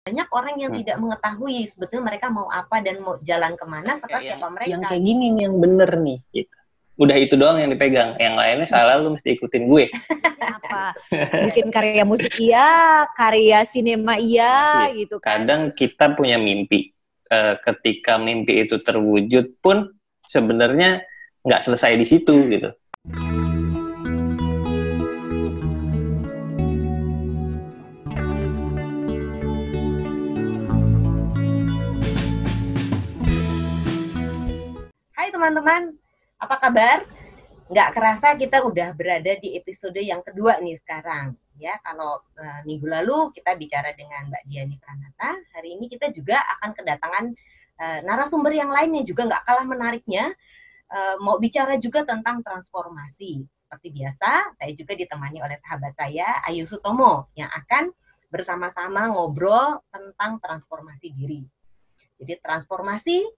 banyak orang yang tidak mengetahui sebetulnya mereka mau apa dan mau jalan kemana serta siapa mereka. Yang kayak gini nih yang bener nih gitu. Udah itu doang yang dipegang, yang lainnya salah lu mesti ikutin gue. Apa? Bikin karya musik iya, karya sinema iya gitu kan. Kadang kita punya mimpi, ketika mimpi itu terwujud pun sebenarnya nggak selesai di situ gitu. Hai teman-teman, apa kabar? Nggak kerasa kita udah berada di episode yang kedua nih sekarang. Ya, kalau minggu lalu kita bicara dengan Mbak Diani Pranata, hari ini kita juga akan kedatangan narasumber yang lainnya juga nggak kalah menariknya. Mau bicara juga tentang transformasi. Seperti biasa, saya juga ditemani oleh sahabat saya, Ayu Sutomo, yang akan bersama-sama ngobrol tentang transformasi diri. Jadi transformasi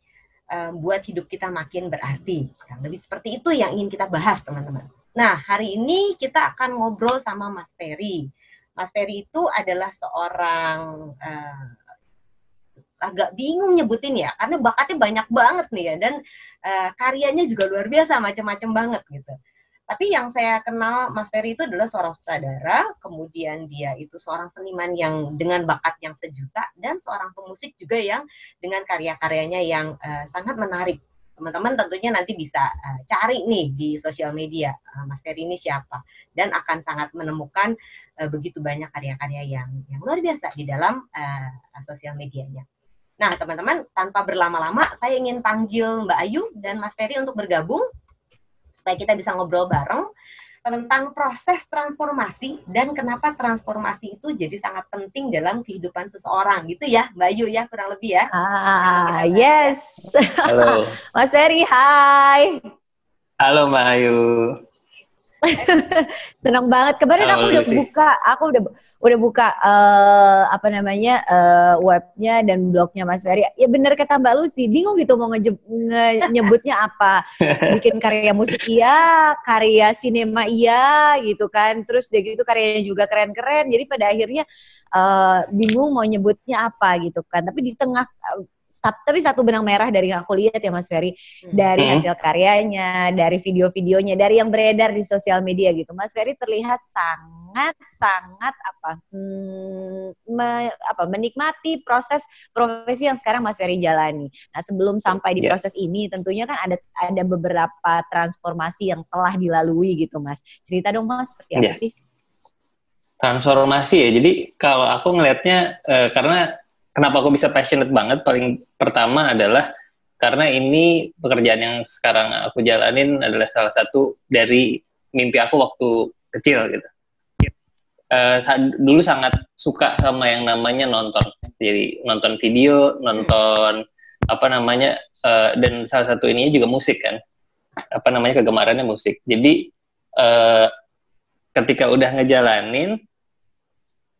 buat hidup kita makin berarti. Nah, lebih seperti itu yang ingin kita bahas, teman-teman. Nah, hari ini kita akan ngobrol sama Mas Ferry. Mas Ferry itu adalah seorang agak bingung nyebutin ya, karena bakatnya banyak banget nih ya, dan karyanya juga luar biasa, macam-macam banget gitu. Tapi yang saya kenal Mas Ferry itu adalah seorang sutradara, kemudian dia itu seorang seniman yang dengan bakat yang sejuta, dan seorang pemusik juga yang dengan karya-karyanya yang sangat menarik. Teman-teman tentunya nanti bisa cari nih di sosial media Mas Ferry ini siapa, dan akan sangat menemukan begitu banyak karya-karya yang luar biasa di dalam sosial medianya. Nah teman-teman, tanpa berlama-lama saya ingin panggil Mbak Ayu dan Mas Ferry untuk bergabung supaya kita bisa ngobrol bareng tentang proses transformasi dan kenapa transformasi itu jadi sangat penting dalam kehidupan seseorang gitu ya Mbak Ayu ya, kurang lebih ya. Yes. Halo. Mas Ferry, hai. Halo Mbak Ayu. Senang banget. Kemarin aku udah buka webnya dan blognya Mas Ferry. Ya bener kata Mbak Lucy, bingung gitu mau nyebutnya apa. Bikin karya musik iya, karya sinema iya gitu kan. Terus dia gitu karyanya juga keren-keren. Jadi pada akhirnya bingung mau nyebutnya apa gitu kan. Tapi di tengah tapi satu benang merah dari yang aku lihat ya Mas Ferry, dari hasil karyanya, dari video-videonya, dari yang beredar di sosial media gitu, Mas Ferry terlihat sangat menikmati proses profesi yang sekarang Mas Ferry jalani. Nah sebelum sampai di proses ini, tentunya kan ada beberapa transformasi yang telah dilalui gitu Mas. Cerita dong Mas, seperti apa sih? Transformasi ya, jadi kalau aku ngelihatnya karena kenapa aku bisa passionate banget, paling pertama adalah karena ini pekerjaan yang sekarang aku jalanin adalah salah satu dari mimpi aku waktu kecil gitu. Dulu sangat suka sama yang namanya nonton, jadi nonton video, nonton dan salah satu ininya juga musik kan, kegemarannya musik. Jadi ketika udah ngejalanin,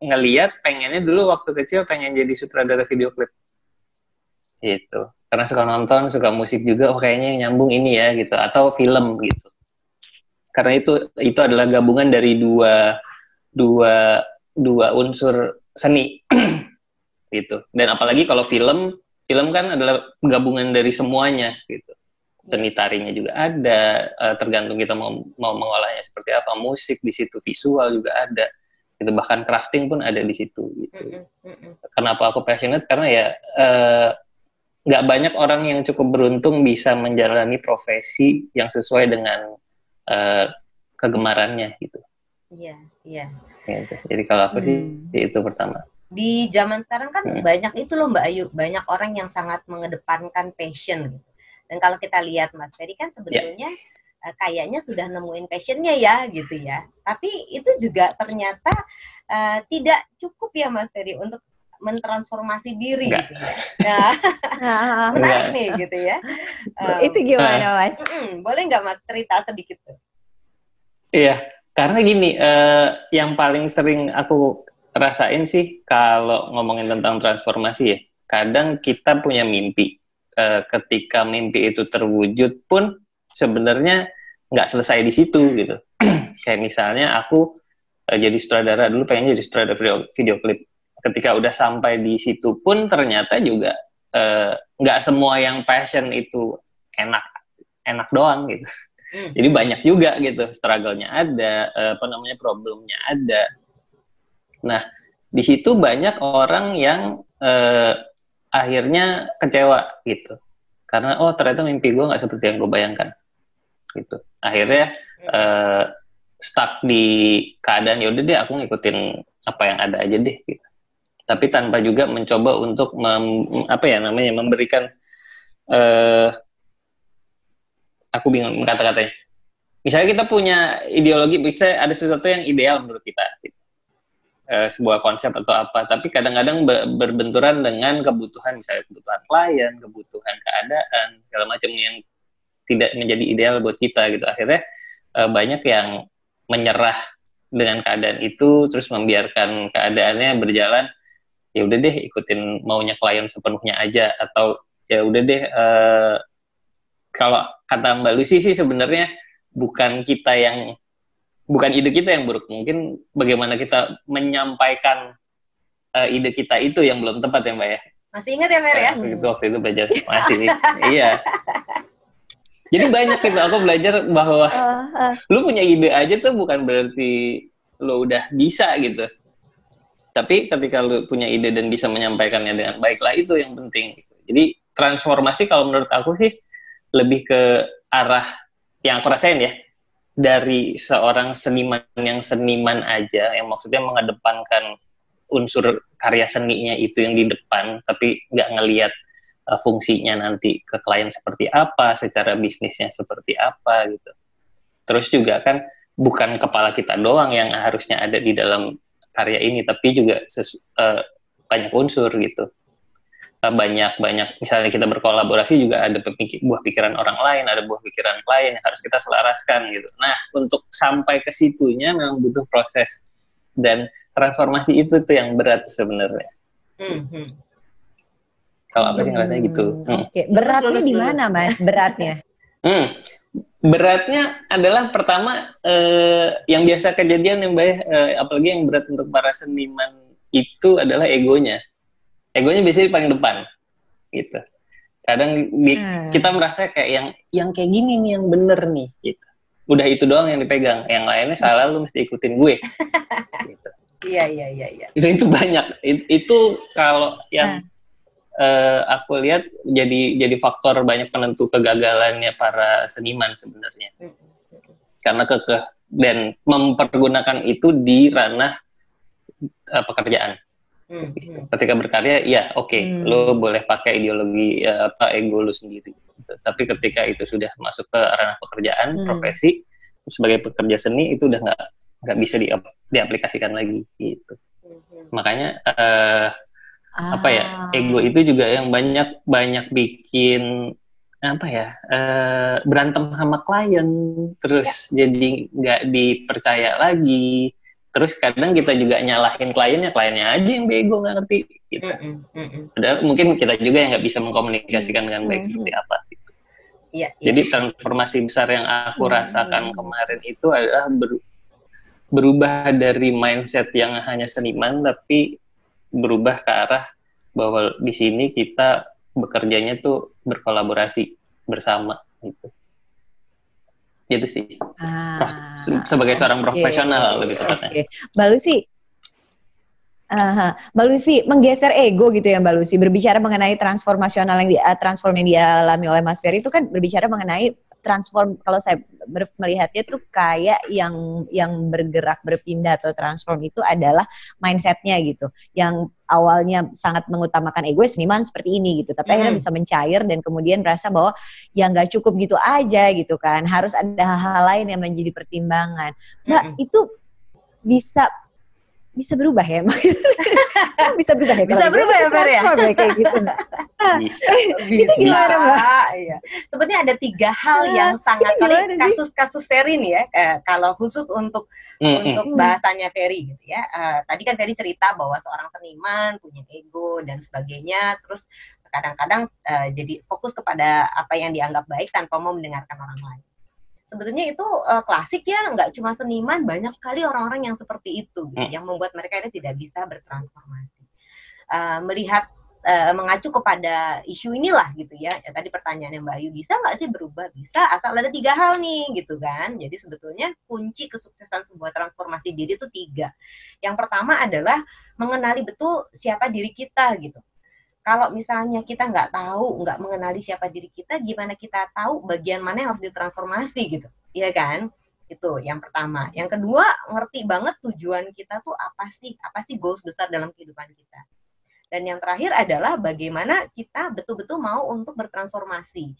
ngelihat pengennya dulu waktu kecil pengen jadi sutradara video klip gitu, karena suka nonton, suka musik juga, kayaknya nyambung ini ya gitu, atau film gitu, karena itu adalah gabungan dari dua unsur seni gitu. Dan apalagi kalau film kan adalah gabungan dari semuanya gitu, seni tarinya juga ada, tergantung kita mau mengolahnya seperti apa, musik di situ, visual juga ada gitu, bahkan crafting pun ada di situ gitu. Kenapa aku passionate? Karena ya nggak banyak orang yang cukup beruntung bisa menjalani profesi yang sesuai dengan kegemarannya gitu. Iya. Gitu. Jadi kalau aku sih itu pertama. Di zaman sekarang kan banyak itu loh Mbak Ayu, banyak orang yang sangat mengedepankan passion gitu. Dan kalau kita lihat Mas Ferry kan sebetulnya kayaknya sudah nemuin passionnya ya gitu ya. Tapi itu juga ternyata tidak cukup ya Mas Ferry untuk mentransformasi diri gitu ya. Nah, menarik nih gitu ya. Itu gimana Mas? Boleh nggak Mas cerita sedikit tuh? Iya, karena gini, yang paling sering aku rasain sih kalau ngomongin tentang transformasi ya, kadang kita punya mimpi. Ketika mimpi itu terwujud pun sebenarnya nggak selesai di situ gitu. Kayak misalnya aku jadi sutradara, dulu pengen jadi sutradara video klip. ketika udah sampai di situ pun ternyata juga nggak semua yang passion itu enak doang gitu. Jadi banyak juga gitu, struggle-nya ada, problemnya ada. Nah, di situ banyak orang yang akhirnya kecewa gitu. Karena ternyata mimpi gue nggak seperti yang gue bayangkan gitu. Akhirnya stuck di keadaan, ya udah deh aku ngikutin apa yang ada aja deh gitu. Tapi tanpa juga mencoba untuk memberikan aku bingung kata-katanya. Misalnya kita punya ideologi, bisa ada sesuatu yang ideal menurut kita gitu. Sebuah konsep atau apa, tapi kadang-kadang berbenturan dengan kebutuhan, misalnya kebutuhan klien, kebutuhan keadaan, segala macam yang tidak menjadi ideal buat kita gitu. Akhirnya banyak yang menyerah dengan keadaan itu, terus membiarkan keadaannya berjalan. Ya udah deh, ikutin maunya klien sepenuhnya aja, atau ya udah deh. Kalau kata Mbak Lucy sih sebenarnya bukan ide kita yang buruk, mungkin bagaimana kita menyampaikan ide kita itu yang belum tepat ya Mbak ya. Masih ingat ya Mer ya? Waktu itu belajar masih. Iya. Jadi banyak gitu aku belajar bahwa lu punya ide aja tuh bukan berarti lu udah bisa gitu. Tapi ketika lu punya ide dan bisa menyampaikannya dengan baiklah, itu yang penting. Jadi transformasi kalau menurut aku sih lebih ke arah yang aku rasain ya, dari seorang seniman yang seniman aja, yang maksudnya mengedepankan unsur karya seninya itu yang di depan, tapi nggak ngelihat fungsinya nanti ke klien seperti apa, secara bisnisnya seperti apa gitu. Terus juga kan bukan kepala kita doang yang harusnya ada di dalam karya ini, tapi juga banyak unsur gitu. Banyak misalnya kita berkolaborasi juga ada buah pikiran orang lain, ada buah pikiran klien yang harus kita selaraskan gitu. Nah, untuk sampai ke situnya memang butuh proses, dan transformasi itu tuh yang berat sebenarnya. Kalau apa sih ngerasanya gitu. Oke. Beratnya di mana Mas? Beratnya? Beratnya adalah pertama yang biasa kejadian yang apalagi yang berat untuk para seniman itu adalah egonya. Egonya biasanya paling depan, gitu. Kadang kita merasa kayak yang kayak gini nih yang bener nih, gitu. Udah itu doang yang dipegang, yang lainnya salah, lu mesti ikutin gue. Gitu. Iya. Itu banyak. Itu kalau yang aku lihat jadi faktor banyak penentu kegagalannya para seniman sebenarnya. Karena kekeh dan mempergunakan itu di ranah pekerjaan. Ketika berkarya, ya lo boleh pakai ideologi ego lo sendiri. Tapi ketika itu sudah masuk ke ranah pekerjaan, profesi sebagai pekerja seni, itu udah nggak bisa diaplikasikan lagi gitu. Makanya ego itu juga yang banyak bikin berantem sama klien, terus jadi nggak dipercaya lagi. Terus kadang kita juga nyalahin kliennya aja yang bego, nggak ngerti gitu. Padahal mungkin kita juga yang nggak bisa mengkomunikasikan dengan baik seperti apa gitu. Jadi transformasi besar yang aku rasakan kemarin itu adalah berubah dari mindset yang hanya seniman, tapi berubah ke arah bahwa di sini kita bekerjanya tuh berkolaborasi bersama gitu. Itu sih. Sebagai seorang profesional lebih tepatnya. Mbak Lucy menggeser ego gitu ya Mbak Lucy, berbicara mengenai transformasional yang dialami oleh Mas Ferry itu kan berbicara mengenai transform. Kalau saya melihatnya tuh kayak yang bergerak, berpindah atau transform itu adalah mindsetnya gitu, yang awalnya sangat mengutamakan ego, seniman seperti ini gitu, tapi akhirnya bisa mencair dan kemudian merasa bahwa ya nggak cukup gitu aja gitu kan, harus ada hal-hal lain yang menjadi pertimbangan. Mbak, itu bisa berubah ya? Bisa berubah ya? Bisa berubah ya, Fer ya? Kayak gitu, Mbak. Itu gimana, Mbak? Iya. Sebenarnya ada 3 hal yang sangat kasus-kasus Ferry nih ya. Kalau khusus untuk bahasannya Ferry gitu ya. Tadi kan Ferry cerita bahwa seorang seniman punya ego dan sebagainya. Terus kadang-kadang jadi fokus kepada apa yang dianggap baik tanpa mau mendengarkan orang lain. Sebetulnya itu klasik ya, nggak cuma seniman, banyak sekali orang-orang yang seperti itu gitu, yang membuat mereka ini tidak bisa bertransformasi. melihat mengacu kepada isu inilah gitu ya. Tadi pertanyaannya Mbak Ayu, bisa nggak sih berubah? Bisa, asal ada 3 hal nih gitu kan. Jadi sebetulnya kunci kesuksesan sebuah transformasi diri itu 3. Yang pertama adalah mengenali betul siapa diri kita gitu. Kalau misalnya kita nggak tahu, nggak mengenali siapa diri kita, gimana kita tahu bagian mana yang harus ditransformasi gitu, iya kan? Itu yang pertama. Yang kedua, ngerti banget tujuan kita tuh apa sih goals besar dalam kehidupan kita. Dan yang terakhir adalah bagaimana kita betul-betul mau untuk bertransformasi.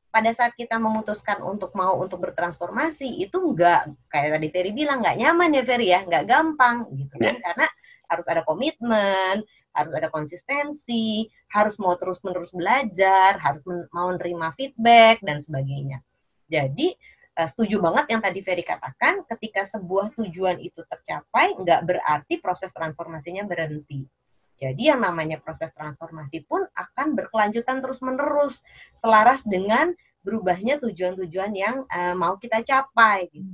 Pada saat kita memutuskan untuk mau untuk bertransformasi, itu nggak, kayak tadi Ferry bilang, nggak nyaman ya Ferry ya, nggak gampang gitu kan, karena harus ada komitmen, harus ada konsistensi, harus mau terus-menerus belajar, harus mau nerima feedback, dan sebagainya. Jadi, setuju banget yang tadi Ferry katakan, ketika sebuah tujuan itu tercapai, nggak berarti proses transformasinya berhenti. Jadi yang namanya proses transformasi pun akan berkelanjutan terus-menerus, selaras dengan berubahnya tujuan-tujuan yang mau kita capai. Gitu.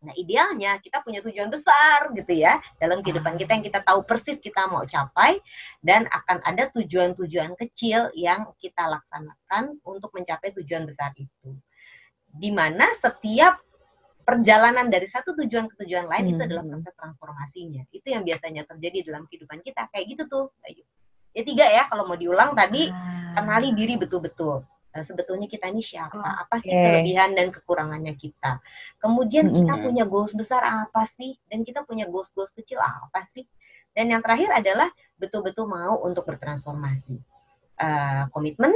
Nah idealnya kita punya tujuan besar gitu ya, dalam kehidupan kita yang kita tahu persis kita mau capai, dan akan ada tujuan-tujuan kecil yang kita laksanakan untuk mencapai tujuan besar itu. Di mana setiap perjalanan dari satu tujuan ke tujuan lain itu adalah proses transformasinya. Itu yang biasanya terjadi dalam kehidupan kita. Kayak gitu tuh. Ya 3 ya, kalau mau diulang tadi, kenali diri betul-betul. Sebetulnya kita ini siapa? Apa sih kelebihan dan kekurangannya kita? Kemudian kita punya goals besar apa sih? Dan kita punya goals-goals kecil apa sih? Dan yang terakhir adalah betul-betul mau untuk bertransformasi. Komitmen,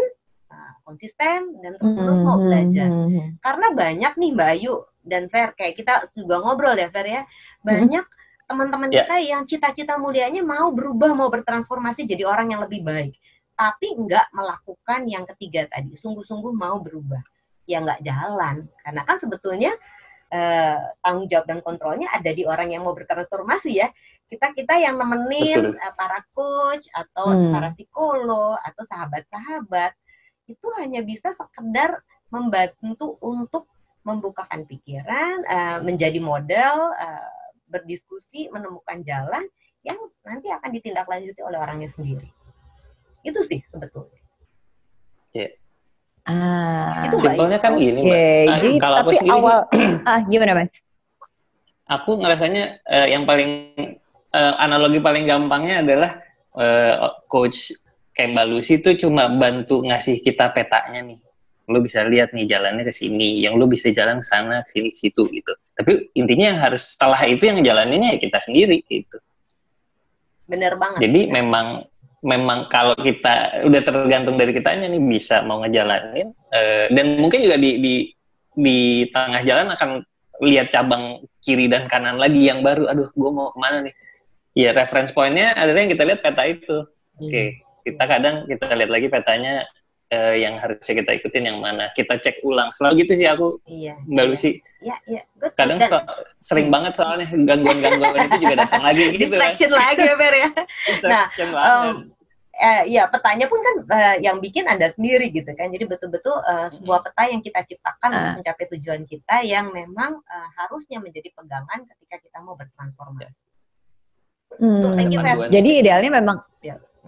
konsisten, dan terus mau belajar. Karena banyak nih Mbak Ayu dan Fer, kayak kita juga ngobrol ya Fer ya, banyak teman-teman kita yang cita-cita mulianya mau berubah, mau bertransformasi jadi orang yang lebih baik, tapi nggak melakukan yang ketiga tadi, sungguh-sungguh mau berubah, ya nggak jalan. Karena kan sebetulnya tanggung jawab dan kontrolnya ada di orang yang mau bertransformasi ya. Kita yang nemenin para coach atau para psikolog atau sahabat-sahabat itu hanya bisa sekedar membantu untuk membukakan pikiran, menjadi model, berdiskusi, menemukan jalan yang nanti akan ditindaklanjuti oleh orangnya sendiri. Itu sih sebetulnya. Itu simpelnya kan gini, Mbak. Jadi, kalau tapi aku awal, sih, gimana, Mas? Aku ngerasanya yang paling analogi paling gampangnya adalah coach kayak Mbak Lucy itu cuma bantu ngasih kita petanya nih. Lu bisa lihat nih jalannya ke sini, yang lu bisa jalan ke sana, ke sini, ke situ gitu. Tapi intinya yang harus setelah itu yang jalaninnya ya kita sendiri gitu. Bener banget. Jadi memang kalau kita udah tergantung dari kitanya nih bisa mau ngejalanin, dan mungkin juga di tengah jalan akan lihat cabang kiri dan kanan lagi yang baru. Aduh, gue mau kemana nih? Ya reference point-nya adalah yang kita lihat peta itu. Oke. Kita kadang kita lihat lagi petanya. Yang harusnya kita ikutin yang mana, kita cek ulang. Selalu gitu sih aku, Mbak Lucy. Iya. Kadang sering banget soalnya gangguan-gangguan itu juga datang lagi gitu. Distraction lagi ya, Fer ya. Nah, ya petanya pun kan yang bikin Anda sendiri gitu kan. Jadi betul-betul sebuah peta yang kita ciptakan untuk mencapai tujuan kita yang memang harusnya menjadi pegangan ketika kita mau bertransformasi. Jadi idealnya memang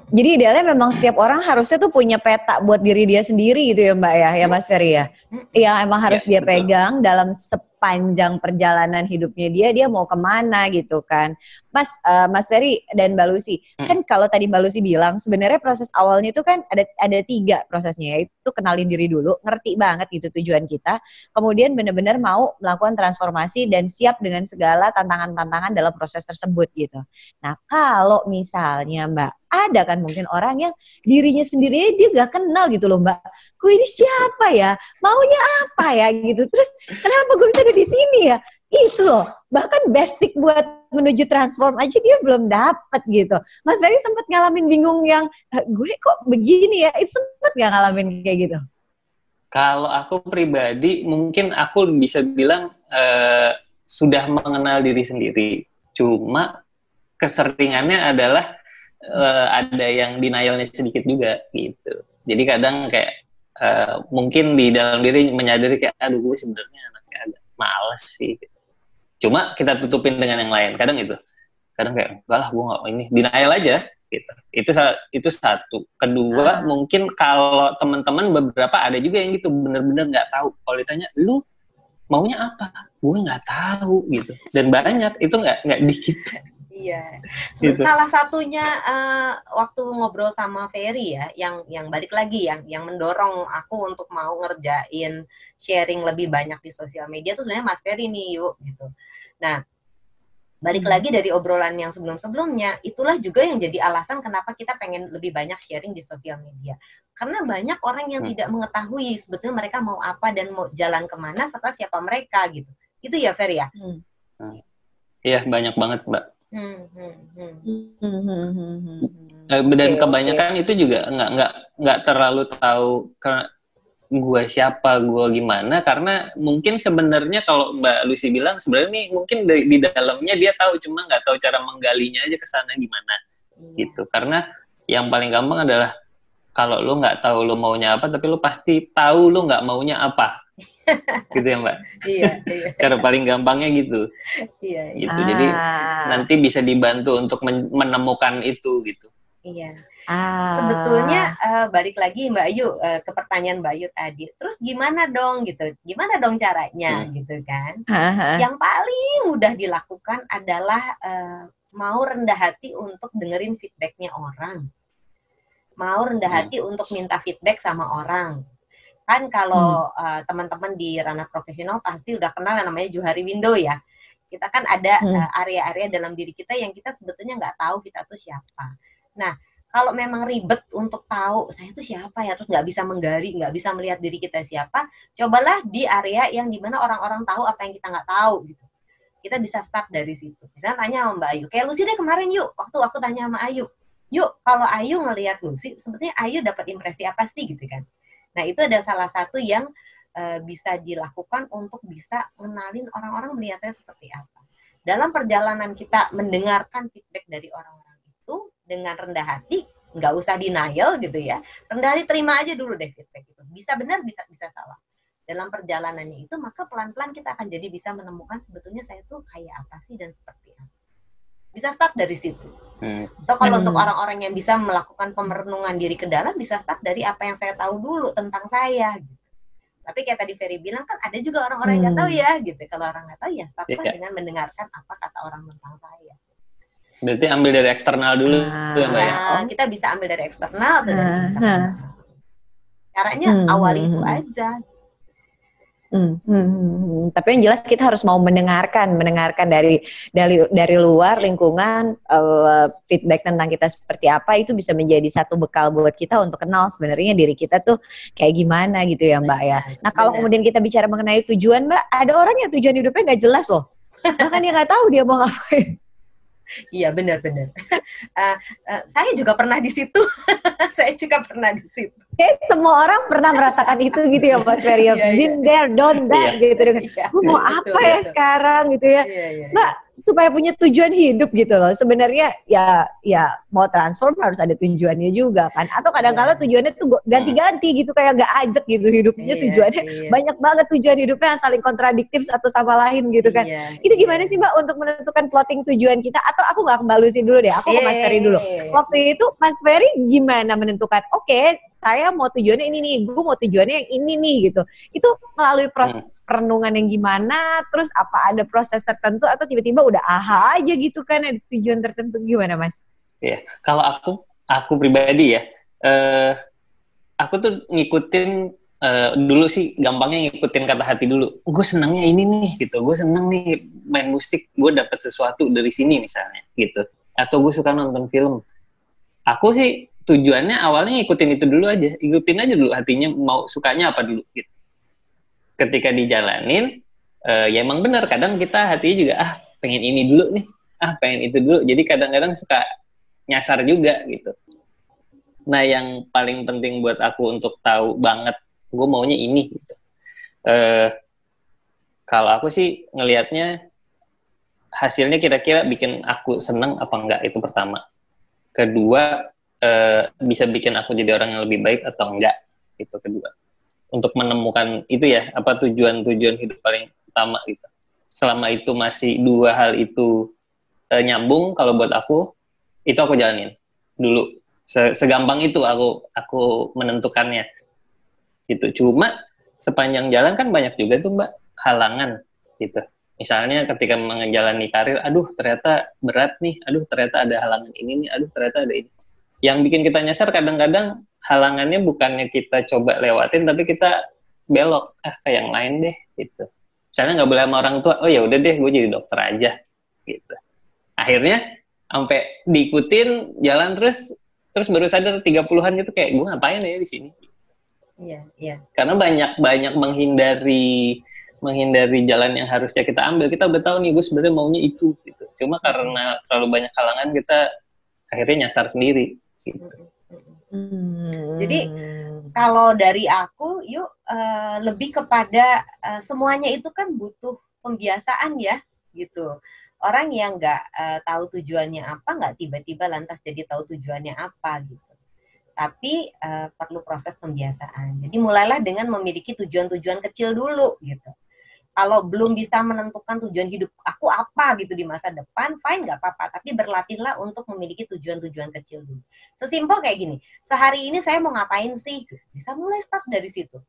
Jadi idealnya memang setiap orang harusnya tuh punya peta buat diri dia sendiri gitu ya Mbak ya Mas Ferry ya. Yang emang harus dia pegang dalam sepanjang perjalanan hidupnya dia mau kemana gitu kan. Mas Ferry dan Mbak Lucy, kan kalau tadi Mbak Lucy bilang sebenarnya proses awalnya itu kan ada 3 prosesnya, yaitu kenalin diri dulu, ngerti banget gitu tujuan kita, kemudian benar-benar mau melakukan transformasi dan siap dengan segala tantangan-tantangan dalam proses tersebut gitu. Nah kalau misalnya Mbak, ada kan mungkin orang yang dirinya sendiri dia gak kenal gitu loh Mbak, gue ini siapa ya, maunya apa ya gitu, terus kenapa gue bisa ada di sini ya, itu loh, bahkan basic buat menuju transform aja dia belum dapet gitu. Mas Ferry sempat ngalamin bingung yang gue kok begini ya, itu sempat gak ngalamin kayak gitu? Kalau aku pribadi mungkin aku bisa bilang sudah mengenal diri sendiri, cuma keseringannya adalah ada yang denialnya sedikit juga gitu. Jadi kadang kayak mungkin di dalam diri menyadari kayak aduh gue sebenarnya anaknya agak males sih gitu. Cuma kita tutupin dengan yang lain, kadang itu. Kadang kayak enggak lah gue gak, ini denial aja. gitu. Itu satu. Kedua, mungkin kalau teman-teman beberapa ada juga yang gitu bener-bener nggak tahu. Kalau ditanya, lu maunya apa? Gue nggak tahu gitu. Dan banyak itu nggak dikit. Iya. Gitu. Salah satunya waktu ngobrol sama Ferry ya, yang balik lagi yang mendorong aku untuk mau ngerjain sharing lebih banyak di sosial media tuh sebenarnya Mas Ferry nih, yuk gitu. Nah, balik lagi dari obrolan yang sebelum-sebelumnya, itulah juga yang jadi alasan kenapa kita pengen lebih banyak sharing di sosial media. Karena banyak orang yang tidak mengetahui sebetulnya mereka mau apa dan mau jalan kemana serta siapa mereka gitu. Itu ya, Fer ya? Iya, banyak banget, Mbak. Dan kebanyakan itu juga nggak terlalu tahu gue siapa, gue gimana, karena mungkin sebenarnya kalau Mbak Lucy bilang sebenarnya nih mungkin di dalamnya dia tahu, cuma nggak tahu cara menggalinya aja ke sana gimana gitu. Karena yang paling gampang adalah kalau lu nggak tahu lu maunya apa, tapi lu pasti tahu lu nggak maunya apa. Gitu ya, Mbak. Iya. Cara paling gampangnya gitu. Iya. Gitu. Jadi nanti bisa dibantu untuk menemukan itu gitu. Iya. Sebetulnya balik lagi Mbak Ayu ke pertanyaan Mbak Ayu tadi. Terus gimana dong gitu? Gimana dong caranya gitu kan? Yang paling mudah dilakukan adalah mau rendah hati untuk dengerin feedbacknya orang. Mau rendah hati untuk minta feedback sama orang. Kan kalau teman-teman di ranah profesional pasti udah kenal yang namanya Johari Window ya. Kita kan ada area-area dalam diri kita yang kita sebetulnya nggak tahu kita tuh siapa. Nah, kalau memang ribet untuk tahu saya tuh siapa ya, terus nggak bisa menggali, nggak bisa melihat diri kita siapa, cobalah di area yang dimana orang-orang tahu apa yang kita nggak tahu gitu. Kita bisa start dari situ. Misalnya tanya sama Mbak Ayu, kayak Lucy deh kemarin yuk, waktu aku tanya sama Ayu, yuk kalau Ayu ngelihat Lucy, sebetulnya Ayu dapat impresi apa sih gitu kan. Nah itu ada salah satu yang bisa dilakukan untuk bisa mengenalin orang-orang melihatnya seperti apa. Dalam perjalanan kita mendengarkan feedback dari orang-orang itu dengan rendah hati, nggak usah denial gitu ya, rendah hati terima aja dulu deh feedback itu. Bisa benar, bisa salah. Dalam perjalanannya itu, maka pelan-pelan kita akan jadi bisa menemukan sebetulnya saya tuh kayak apa sih dan seperti apa. Bisa start dari situ. Atau kalau untuk orang-orang yang bisa melakukan pemerenungan diri ke dalam, bisa start dari apa yang saya tahu dulu tentang saya. Gitu. Tapi kayak tadi Ferry bilang kan ada juga orang-orang yang nggak tahu ya, gitu. Kalau orang nggak tahu ya startlah dengan mendengarkan apa kata orang tentang saya. Berarti ambil dari eksternal dulu ya, Mbak ya? Kita bisa ambil dari eksternal atau dari internal. Caranya awali itu aja. Tapi yang jelas kita harus mau mendengarkan dari luar lingkungan, feedback tentang kita seperti apa, itu bisa menjadi satu bekal buat kita untuk kenal sebenarnya diri kita tuh kayak gimana gitu ya Mbak ya. Nah kalau kemudian kita bicara mengenai tujuan Mbak, ada orang yang tujuan hidupnya nggak jelas loh, bahkan dia nggak tahu dia mau ngapain. Iya benar-benar. Saya juga pernah di situ. Saya juga pernah di situ. Semua orang pernah merasakan itu gitu ya Mas Ferry. Been there, done that gitu. Gue mau apa ya sekarang gitu ya. Mbak, supaya punya tujuan hidup gitu loh. Sebenarnya ya mau transform harus ada tujuannya juga kan. Atau kadang-kadang tujuannya tuh ganti-ganti gitu, kayak gak ajak gitu hidupnya. Tujuannya banyak banget tujuan hidupnya yang saling kontradiktif satu sama lain gitu kan. Itu gimana sih Mbak untuk menentukan plotting tujuan kita? Atau aku gak kembali dulu deh, aku ke Mas Ferry dulu. Waktu itu Mas Ferry gimana menentukan, oke, saya mau tujuannya ini nih, gue mau tujuannya yang ini nih gitu. Itu melalui proses perenungan yang gimana, terus apa ada proses tertentu atau tiba-tiba udah aha aja gitu kan ada tujuan tertentu, gimana Mas? Iya, kalau aku pribadi ya, aku tuh ngikutin dulu sih gampangnya ngikutin kata hati dulu. Gue senangnya ini nih gitu, gue seneng nih main musik, gue dapet sesuatu dari sini misalnya gitu. Atau gue suka nonton film. Aku sih tujuannya awalnya ngikutin itu dulu aja, ikutin aja dulu hatinya mau sukanya apa dulu gitu. Ketika dijalanin, ya emang benar kadang kita hatinya juga pengen ini dulu nih, pengen itu dulu. Jadi kadang-kadang suka nyasar juga gitu. Nah yang paling penting buat aku untuk tahu banget gue maunya ini gitu. Kalau aku sih ngelihatnya hasilnya kira-kira bikin aku seneng apa enggak, itu pertama. Kedua, bisa bikin aku jadi orang yang lebih baik atau enggak, itu kedua. Untuk menemukan itu ya, apa tujuan-tujuan hidup paling utama gitu. Selama itu masih dua hal itu nyambung, kalau buat aku, itu aku jalanin dulu. Segampang itu aku menentukannya. Gitu. Cuma sepanjang jalan kan banyak juga tuh Mbak halangan gitu. Misalnya ketika menjalani karir, aduh ternyata berat nih, aduh ternyata ada halangan ini nih, aduh ternyata ada ini. Yang bikin kita nyasar kadang-kadang halangannya bukannya kita coba lewatin, tapi kita belok, ke yang lain deh gitu. Misalnya nggak boleh sama orang tua, oh ya udah deh gue jadi dokter aja gitu. Akhirnya sampai diikutin jalan terus baru sadar 30-an gitu kayak gue ngapain ya di sini. Iya. Karena banyak menghindari jalan yang harusnya kita ambil. Kita udah tahu nih gue sebenarnya maunya itu gitu. Cuma karena terlalu banyak halangan kita akhirnya nyasar sendiri gitu. Jadi kalau dari aku lebih kepada semuanya itu kan butuh pembiasaan ya gitu. Orang yang nggak tahu tujuannya apa, nggak tiba-tiba lantas jadi tahu tujuannya apa gitu. Tapi perlu proses pembiasaan. Jadi mulailah dengan memiliki tujuan-tujuan kecil dulu gitu. Kalau belum bisa menentukan tujuan hidup aku apa gitu di masa depan, fine, nggak apa-apa. Tapi berlatihlah untuk memiliki tujuan-tujuan kecil dulu. Sesimpel kayak gini, sehari ini saya mau ngapain sih? Bisa mulai start dari situ.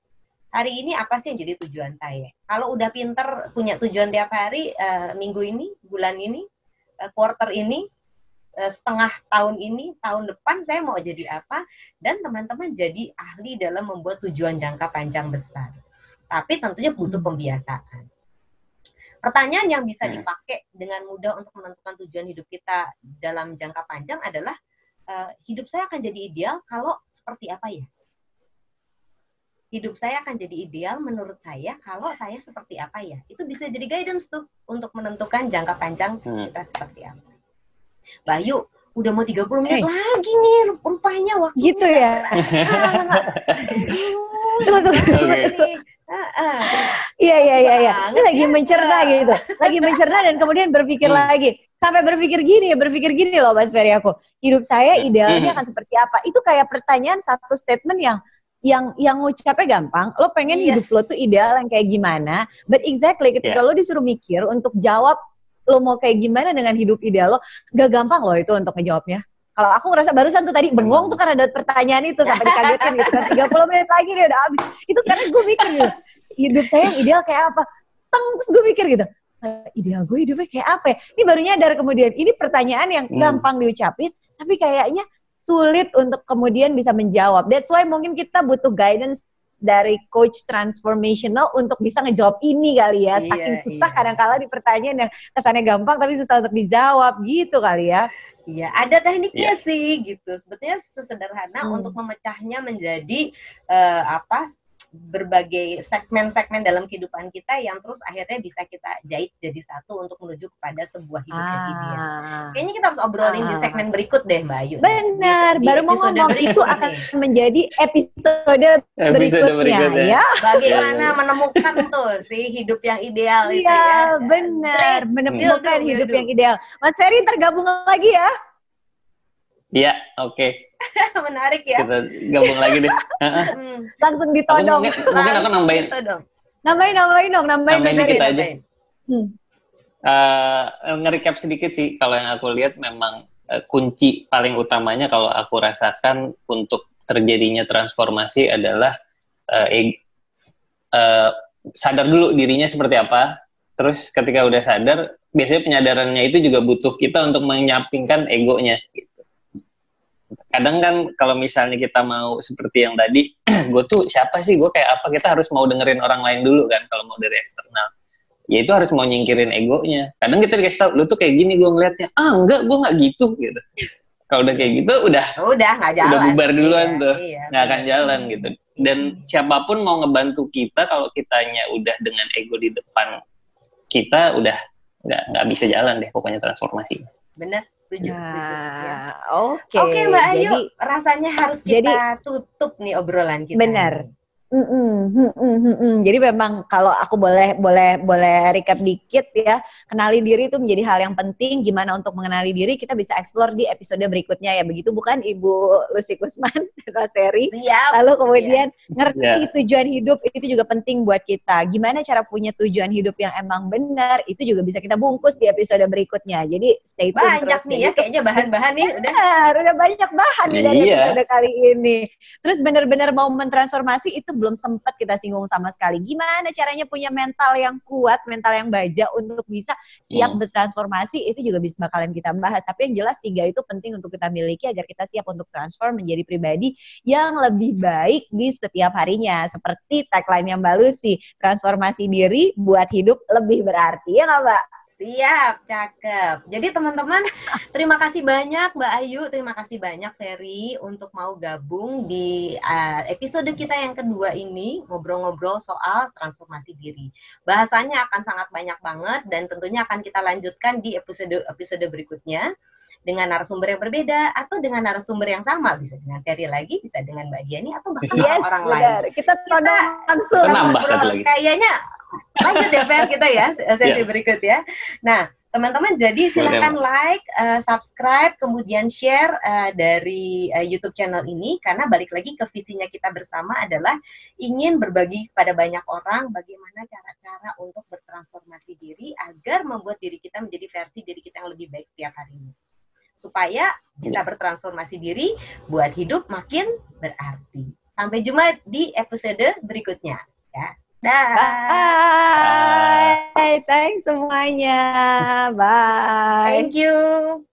Hari ini apa sih yang jadi tujuan saya? Kalau udah pinter punya tujuan tiap hari, minggu ini, bulan ini, quarter ini, setengah tahun ini, tahun depan saya mau jadi apa? Dan teman-teman jadi ahli dalam membuat tujuan jangka panjang besar. Tapi tentunya butuh pembiasaan. Pertanyaan yang bisa dipakai dengan mudah untuk menentukan tujuan hidup kita dalam jangka panjang adalah, hidup saya akan jadi ideal kalau seperti apa ya? Hidup saya akan jadi ideal menurut saya kalau saya seperti apa ya? Itu bisa jadi guidance tuh untuk menentukan jangka panjang kita seperti apa. Bayu, udah mau 30 menit lagi nih rupanya waktu. Gitu ya? Iya. Ini lagi mencerna gitu. Lagi mencerna dan kemudian berpikir lagi. Sampai berpikir gini loh Mas Ferry aku. Hidup saya idealnya akan seperti apa? Itu kayak pertanyaan satu statement yang ngucapnya gampang. Lo pengen hidup lo tuh ideal yang kayak gimana? But exactly ketika lo disuruh mikir untuk jawab lo mau kayak gimana dengan hidup ideal lo, gak gampang loh itu untuk ngejawabnya. Kalau aku ngerasa barusan tuh tadi bengong tuh karena ada pertanyaan itu sampai dikagetin gitu kan 30 menit lagi dia udah habis. Itu karena gue mikir gitu, hidup saya yang ideal kayak apa? Terus gue mikir gitu, ideal gue hidupnya kayak apa ya? Ini baru nyadar kemudian, ini pertanyaan yang gampang diucapin, tapi kayaknya sulit untuk kemudian bisa menjawab. That's why mungkin kita butuh guidance dari coach transformational untuk bisa ngejawab ini kali ya. Saking susah kadang-kala di pertanyaan yang kesannya gampang tapi susah untuk dijawab gitu kali ya. Iya, ada tekniknya sih gitu. Sebetulnya sesederhana untuk memecahnya menjadi berbagai segmen-segmen dalam kehidupan kita yang terus akhirnya bisa kita jahit jadi satu untuk menuju kepada sebuah hidup yang ideal. Kayaknya kita harus obrolin di segmen berikut deh Mbak Ayu. Benar, baru mau ngomong itu akan menjadi episode berikutnya ya. Bagaimana menemukan tuh si hidup yang ideal itu ya. Iya, benar, menemukan hidup yang ideal. Mas Ferry tergabung lagi ya. Iya, oke. Menarik ya. Kita gabung lagi deh. Langsung ditodong. Mungkin aku nambahin. Nambahin dikit aja. Nge-recap sedikit sih. Kalau yang aku lihat memang kunci paling utamanya kalau aku rasakan untuk terjadinya transformasi adalah sadar dulu dirinya seperti apa. Terus ketika udah sadar, biasanya penyadarannya itu juga butuh kita untuk menyampingkan egonya. Kadang kan kalau misalnya kita mau seperti yang tadi, gue tuh siapa sih, gue kayak apa, kita harus mau dengerin orang lain dulu kan kalau mau dari eksternal. Ya itu harus mau nyingkirin egonya. Kadang kita dikasih tau, lu tuh kayak gini gue ngeliatnya, enggak, gue nggak gitu. Kalau udah kayak gitu, udah nggak jalan. Udah bubar duluan tuh, nggak akan jalan gitu. Dan siapapun mau ngebantu kita, kalau kitanya udah dengan ego di depan kita, udah nggak bisa jalan deh pokoknya transformasi. Bener. Setuju. Oke, Mbak Ayu, rasanya harus kita tutup nih obrolan kita. Benar. Jadi memang kalau aku boleh recap dikit ya, kenali diri itu menjadi hal yang penting. Gimana untuk mengenali diri kita bisa explore di episode berikutnya ya. Begitu bukan Ibu Lucy Kusman dan Mas Ferry? Siap. Lalu kemudian ngerti tujuan hidup itu juga penting buat kita. Gimana cara punya tujuan hidup yang emang benar, itu juga bisa kita bungkus di episode berikutnya. Jadi stay tune Banyak terus nih ya kayaknya bahan-bahan nih udah banyak bahan nih dari episode kali ini. Terus benar-benar mau mentransformasi itu belum sempat kita singgung sama sekali. Gimana caranya punya mental yang kuat, mental yang baja untuk bisa siap bertransformasi, itu juga bakalan kita bahas. Tapi yang jelas 3 itu penting untuk kita miliki agar kita siap untuk transform menjadi pribadi yang lebih baik di setiap harinya. Seperti tagline yang Mbak Lucy, transformasi diri buat hidup lebih berarti. Ya nggak Mbak? Siap, cakep. Jadi teman-teman, terima kasih banyak Mbak Ayu, terima kasih banyak Ferry untuk mau gabung di episode kita yang kedua ini, ngobrol-ngobrol soal transformasi diri. Bahasanya akan sangat banyak banget dan tentunya akan kita lanjutkan di episode berikutnya dengan narasumber yang berbeda atau dengan narasumber yang sama, bisa dengan Ferry lagi, bisa dengan Mbak Diani atau bahkan orang lain. Kita langsung nambah satu lagi. Kayaknya lanjut ya Fer kita ya sesi berikut ya. Nah teman-teman jadi silahkan like, subscribe, kemudian share dari YouTube channel ini karena balik lagi ke visinya kita bersama adalah ingin berbagi kepada banyak orang bagaimana cara-cara untuk bertransformasi diri agar membuat diri kita menjadi versi diri kita yang lebih baik setiap harinya supaya bisa bertransformasi diri buat hidup makin berarti. Sampai jumpa di episode berikutnya ya. Bye. Thanks semuanya. Bye. Thank you.